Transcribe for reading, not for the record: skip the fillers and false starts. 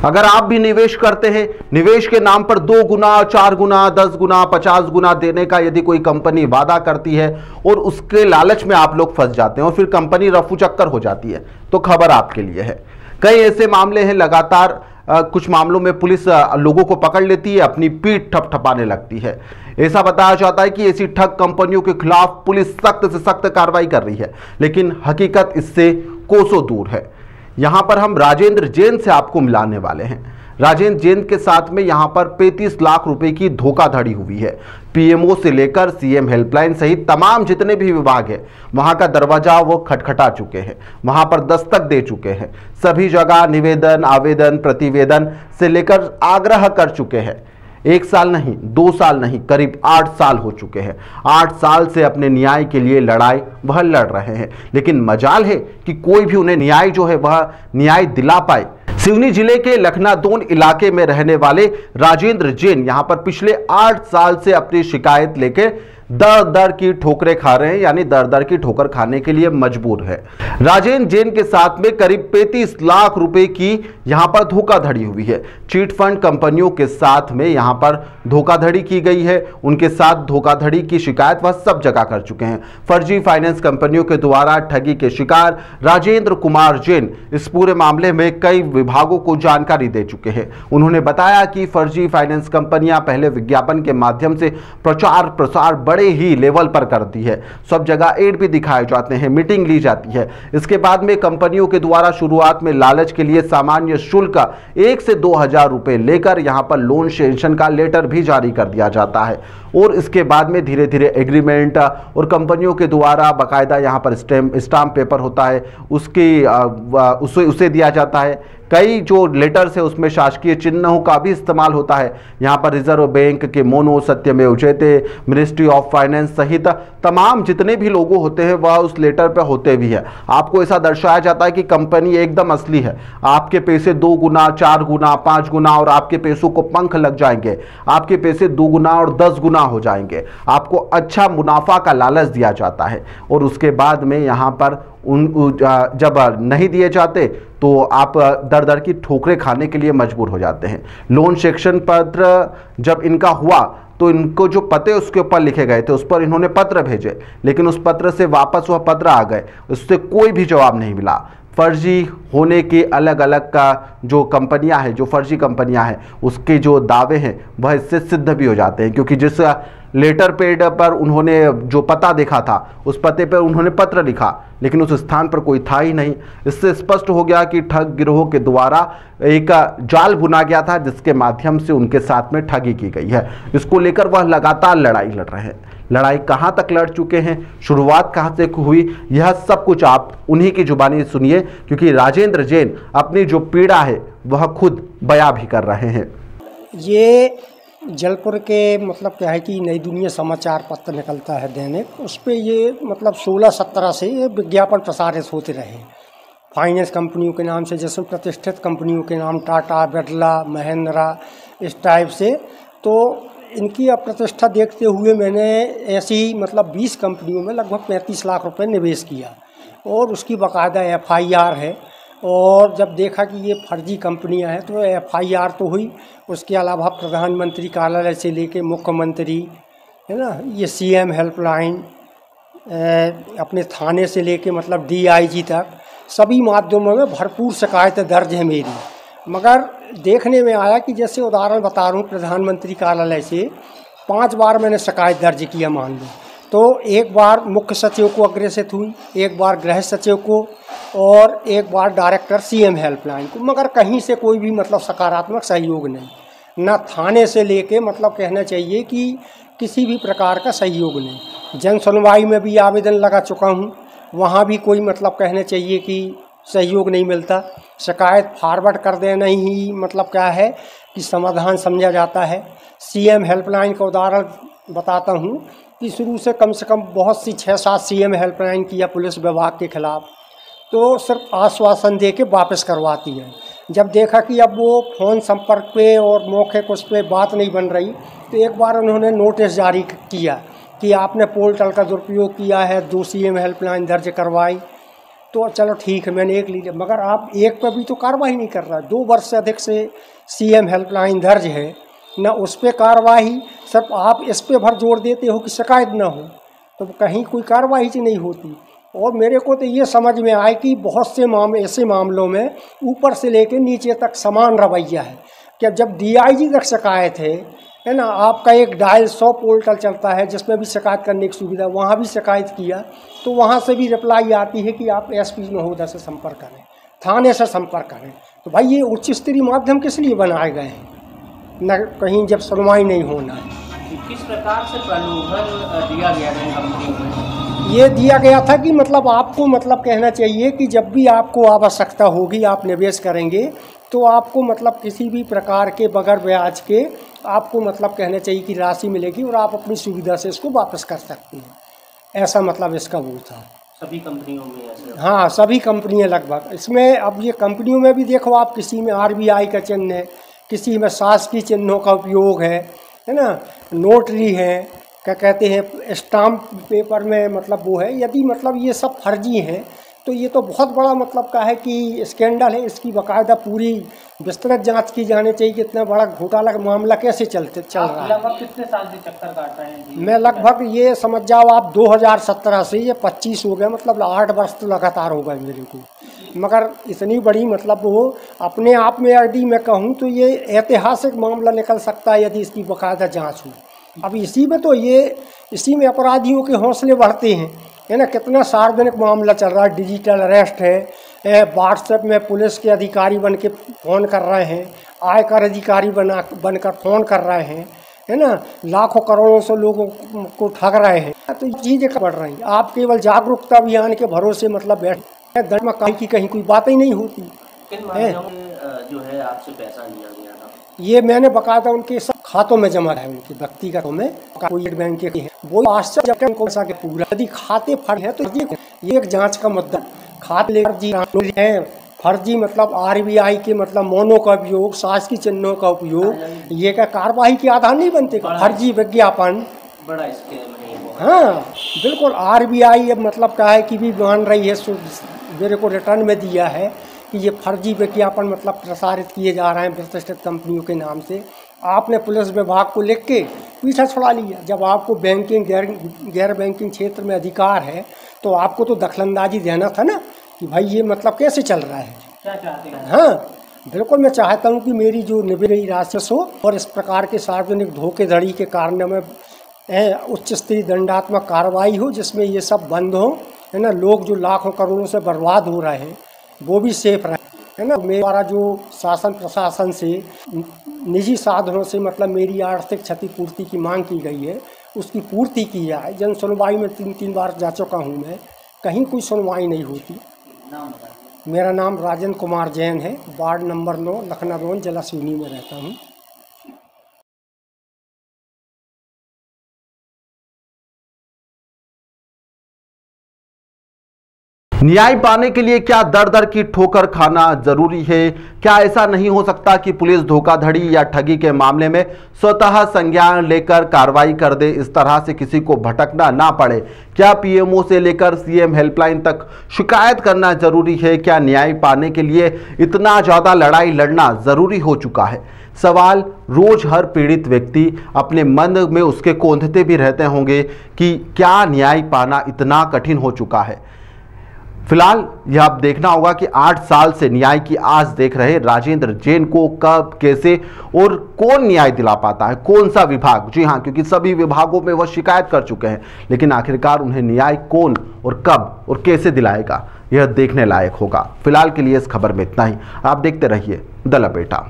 अगर आप भी निवेश करते हैं, निवेश के नाम पर 2 गुना, 4 गुना, 10 गुना, 50 गुना देने का यदि कोई कंपनी वादा करती है और उसके लालच में आप लोग फंस जाते हैं और फिर कंपनी रफू चक्कर हो जाती है, तो खबर आपके लिए है। कई ऐसे मामले हैं, लगातार कुछ मामलों में पुलिस लोगों को पकड़ लेती है, अपनी पीठ ठपठपाने लगती है। ऐसा बताया जाता है कि ऐसी ठग कंपनियों के खिलाफ पुलिस सख्त से सख्त कार्रवाई कर रही है, लेकिन हकीकत इससे कोसों दूर है। यहां पर हम राजेंद्र जैन से आपको मिलाने वाले हैं। राजेंद्र जैन के साथ में यहां पर 35 लाख रुपए की धोखाधड़ी हुई है। पीएमओ से लेकर सीएम हेल्पलाइन सहित तमाम जितने भी विभाग है, वहां का दरवाजा वो खटखटा चुके हैं, वहां पर दस्तक दे चुके हैं, सभी जगह निवेदन, आवेदन, प्रतिवेदन से लेकर आग्रह कर चुके हैं। 1 साल नहीं, 2 साल नहीं, करीब 8 साल हो चुके हैं। 8 साल से अपने न्याय के लिए लड़ाई वह लड़ रहे हैं, लेकिन मजाल है कि कोई भी उन्हें न्याय जो है वह न्याय दिला पाए। सिवनी जिले के लखनादोन इलाके में रहने वाले राजेंद्र जैन यहां पर पिछले 8 साल से अपनी शिकायत लेकर दर दर की ठोकरें खा रहे हैं, यानी दर दर की ठोकर खाने के लिए मजबूर है। राजेंद्र जैन के साथ में करीब 35 लाख रुपए की यहां पर धोखाधड़ी हुई है। चीट फंड कंपनियों के साथ में यहां पर धोखाधड़ी की गई है। उनके साथ धोखाधड़ी की शिकायत वह सब जगह कर चुके हैं। फर्जी फाइनेंस कंपनियों के द्वारा ठगी के शिकार राजेंद्र कुमार जैन इस पूरे मामले में कई विभागों को जानकारी दे चुके हैं। उन्होंने बताया कि फर्जी फाइनेंस कंपनियां पहले विज्ञापन के माध्यम से प्रचार प्रसार बड़े ही लेवल पर करती है, सब जगह एड भी दिखाए जाते हैं, मीटिंग ली जाती है। इसके बाद में कंपनियों के द्वारा शुरुआत में लालच के लिए सामान्य शुल्क 1 से 2 हजार रुपए लेकर यहां पर लोन सैंक्शन का लेटर भी जारी कर दिया जाता है और इसके बाद में धीरे धीरे एग्रीमेंट और कंपनियों के द्वारा बाकायदा यहां पर स्टाम्प पेपर होता है, उसे दिया जाता है। कई जो लेटर्स है उसमें शासकीय चिन्हों का भी इस्तेमाल होता है। यहाँ पर रिजर्व बैंक के मोनो, सत्यमेव जयते, मिनिस्ट्री ऑफ फाइनेंस सहित तमाम जितने भी लोगो होते हैं वह उस लेटर पर होते भी है। आपको ऐसा दर्शाया जाता है कि कंपनी एकदम असली है, आपके पैसे 2 गुना, 4 गुना, 5 गुना और आपके पैसों को पंख लग जाएंगे, आपके पैसे 2 गुना और 10 गुना हो जाएंगे। आपको अच्छा मुनाफा का लालच दिया जाता है और उसके बाद में यहाँ पर जब नहीं दिए जाते तो आप दर दर की ठोकरें खाने के लिए मजबूर हो जाते हैं। लोन सेक्शन पत्र जब इनका हुआ तो इनको जो पते उसके ऊपर लिखे गए थे उस पर इन्होंने पत्र भेजे, लेकिन उस पत्र से वापस वह पत्र आ गए, उससे कोई भी जवाब नहीं मिला। फर्जी होने के अलग अलग का जो कंपनियां हैं, जो फर्जी कंपनियां हैं, उसके जो दावे हैं वह इससे सिद्ध भी हो जाते हैं, क्योंकि जिस लेटर पेड पर उन्होंने जो पता देखा था उस पते पर उन्होंने पत्र लिखा, लेकिन उस स्थान पर कोई था ही नहीं। इससे स्पष्ट हो गया कि ठग गिरोह के द्वारा एक जाल बुना गया था जिसके माध्यम से उनके साथ में ठगी की गई है। इसको लेकर वह लगातार लड़ाई लड़ रहे हैं। लड़ाई कहां तक लड़ चुके हैं, शुरुआत कहां से हुई, यह सब कुछ आप उन्हीं की जुबानी सुनिए, क्योंकि राजेंद्र जैन अपनी जो पीड़ा है वह खुद बयां भी कर रहे हैं। ये जलपुर के मतलब क्या है कि नई दुनिया समाचार पत्र निकलता है दैनिक, उस पर ये मतलब 16-17 से ये विज्ञापन प्रसारित होते रहे फाइनेंस कंपनियों के नाम से, जैसे प्रतिष्ठित कंपनियों के नाम टाटा, बिरला, महिंद्रा, इस टाइप से। तो इनकी अप्रतिष्ठा देखते हुए मैंने ऐसी मतलब 20 कंपनियों में लगभग 35 लाख रुपए निवेश किया और उसकी बाकायदा FIR है। और जब देखा कि ये फर्जी कंपनियां हैं तो FIR तो हुई, उसके अलावा प्रधानमंत्री कार्यालय से लेके मुख्यमंत्री, है ना, ये CM हेल्पलाइन, अपने थाने से लेके मतलब DIG तक सभी माध्यमों में भरपूर शिकायतें दर्ज है मेरी। मगर देखने में आया कि जैसे उदाहरण बता रहा हूँ, प्रधानमंत्री कार्यालय से 5 बार मैंने शिकायत दर्ज किया मान लो, तो एक बार मुख्य सचिव को अग्रेसित हुई, एक बार गृह सचिव को और एक बार डायरेक्टर CM हेल्पलाइन को, मगर कहीं से कोई भी मतलब सकारात्मक सहयोग नहीं, ना थाने से लेके मतलब कहना चाहिए कि किसी भी प्रकार का सहयोग नहीं। जन सुनवाई में भी आवेदन लगा चुका हूँ, वहाँ भी कोई मतलब कहना चाहिए कि सहयोग नहीं मिलता। शिकायत फॉरवर्ड कर देना ही मतलब क्या है कि समाधान समझा जाता है। CM हेल्पलाइन का उदाहरण बताता हूँ कि शुरू से कम बहुत सी 6-7 CM हेल्पलाइन किया पुलिस विभाग के खिलाफ, तो सिर्फ आश्वासन दे के वापस करवाती है। जब देखा कि अब वो फ़ोन संपर्क पे और मौके को उस पर बात नहीं बन रही, तो एक बार उन्होंने नोटिस जारी किया कि आपने पोर्टल का दुरुपयोग किया है, 2 CM हेल्पलाइन दर्ज करवाई। तो चलो ठीक है, मैंने एक ले लिया, मगर आप एक पर भी तो कार्रवाई नहीं कर रहा। 2 वर्ष से अधिक से CM हेल्पलाइन दर्ज है, ना उस पर कार्रवाई, सिर्फ आप इस पे भर जोर देते हो कि शिकायत ना हो, तो कहीं कोई कार्रवाई ही नहीं होती। और मेरे को तो ये समझ में आए कि बहुत से ऐसे मामलों में ऊपर से लेकर नीचे तक समान रवैया है। कि जब DIG तक शिकायत है ना, आपका एक डायल 100 पोर्टल चलता है जिसमें भी शिकायत करने की सुविधा, वहाँ भी शिकायत किया तो वहाँ से भी रिप्लाई आती है कि आप SP महोदय से संपर्क करें, थाने से संपर्क करें। तो भाई ये उच्च स्तरीय माध्यम किस लिए बनाए गए हैं, न कहीं जब सुनवाई नहीं होना है। किस प्रकार से प्रलोभन दिया गया है कंपनी में? ये दिया गया था कि मतलब आपको मतलब कहना चाहिए कि जब भी आपको आवश्यकता होगी, आप निवेश करेंगे तो आपको मतलब किसी भी प्रकार के बगैर ब्याज के आपको मतलब कहना चाहिए कि राशि मिलेगी और आप अपनी सुविधा से इसको वापस कर सकते हैं। ऐसा मतलब इसका वो था। सभी कंपनियों में ऐसे? हाँ, सभी कंपनियां लगभग। इसमें अब ये कंपनियों में भी देखो आप, किसी में RBI का चिन्ह है, किसी में शासकीय चिन्हों का उपयोग है ना, नोटरी है, क्या कहते हैं, स्टाम्प पेपर में मतलब वो है। यदि मतलब ये सब फर्जी हैं तो ये तो बहुत बड़ा मतलब का है कि स्कैंडल है। इसकी बाकायदा पूरी विस्तृत जांच की जानी चाहिए कि इतना बड़ा घोटाला का मामला कैसे चल रहा है। लगभग कितने साल से चक्कर काट रहे हैं? मैं लगभग ये समझ जाओ आप 2017 से ये 25 हो गए, मतलब 8 वर्ष तो लगातार हो गए मेरे को। मगर इतनी बड़ी मतलब वो अपने आप में यदि मैं कहूँ तो ये ऐतिहासिक मामला निकल सकता है यदि इसकी बाकायदा जाँच हो। अब इसी में तो इसी में अपराधियों के हौसले बढ़ते हैं, है ना। कितना सार्वजनिक मामला चल रहा है, डिजिटल अरेस्ट है, व्हाट्सएप में पुलिस के अधिकारी बन के फ़ोन कर रहे हैं, आयकर अधिकारी बनकर फ़ोन कर रहे हैं, है ना, लाखों करोड़ों से लोगों को ठग रहे हैं। तो ये चीज़ें बढ़ रही हैं। आप केवल जागरूकता अभियान के भरोसे मतलब बैठे दर्ज में कहीं कोई बात ही नहीं होती। किन मामलों में जो है आपसे पैसा लिया गया था? ये मैंने बकायदा उनके सब खातों में जमा है, उनके व्यक्तिगतों में, कोई बैंक के हैं वो आश्चर्य उनको पैसा के पूरा। यदि खाते फर्जी है तो ये एक जांच का मुद्दा। खाते फर्जी है, फर्जी मतलब RBI के मतलब मोनो का उपयोग, शासकीय चिन्हों का उपयोग, ये क्या कार्रवाई के आधार नहीं बनते? फर्जी विज्ञापन बड़ा स्कैम है। हाँ बिल्कुल। RBI अब मतलब क्या है कि भी मान रही है, मेरे को रिटर्न में दिया है कि ये फर्जी विज्ञापन मतलब प्रसारित किए जा रहे हैं प्रतिष्ठित कंपनियों के नाम से। आपने पुलिस विभाग को लिख के पीछा छुड़ा लिया। जब आपको बैंकिंग गैर बैंकिंग क्षेत्र में अधिकार है तो आपको तो दखलंदाजी देना था ना कि भाई ये मतलब कैसे चल रहा है। क्या चाहते हैं? हाँ बिल्कुल, मैं चाहता हूँ कि मेरी जो निवेश राशि हो और इस प्रकार के सार्वजनिक धोखेधड़ी के कारण में उच्च स्तरीय दंडात्मक कार्रवाई हो जिसमें ये सब बंद हो, है ना। लोग जो लाखों करोड़ों से बर्बाद हो रहे हैं वो भी सेफ रहे, है ना। मेरे द्वारा जो शासन प्रशासन से निजी साधनों से मतलब मेरी आर्थिक क्षतिपूर्ति की मांग की गई है उसकी पूर्ति की जाए। जन सुनवाई में 3 बार जा चुका हूँ मैं, कहीं कोई सुनवाई नहीं होती। मेरा नाम राजेंद्र कुमार जैन है, वार्ड नंबर 9 लखनऊ जिला सिवनी में रहता हूँ। न्याय पाने के लिए क्या दर दर की ठोकर खाना जरूरी है? क्या ऐसा नहीं हो सकता कि पुलिस धोखाधड़ी या ठगी के मामले में स्वतः संज्ञान लेकर कार्रवाई कर दे, इस तरह से किसी को भटकना ना पड़े? क्या PMO से लेकर CM हेल्पलाइन तक शिकायत करना जरूरी है? क्या न्याय पाने के लिए इतना ज़्यादा लड़ाई लड़ना जरूरी हो चुका है? सवाल रोज हर पीड़ित व्यक्ति अपने मन में उसके कौंधते भी रहते होंगे कि क्या न्याय पाना इतना कठिन हो चुका है। फिलहाल यह अब देखना होगा कि 8 साल से न्याय की आस देख रहे राजेंद्र जैन को कब, कैसे और कौन न्याय दिला पाता है, कौन सा विभाग। जी हाँ, क्योंकि सभी विभागों में वह शिकायत कर चुके हैं, लेकिन आखिरकार उन्हें न्याय कौन और कब और कैसे दिलाएगा, यह देखने लायक होगा। फिलहाल के लिए इस खबर में इतना ही। आप देखते रहिए द लपेटा।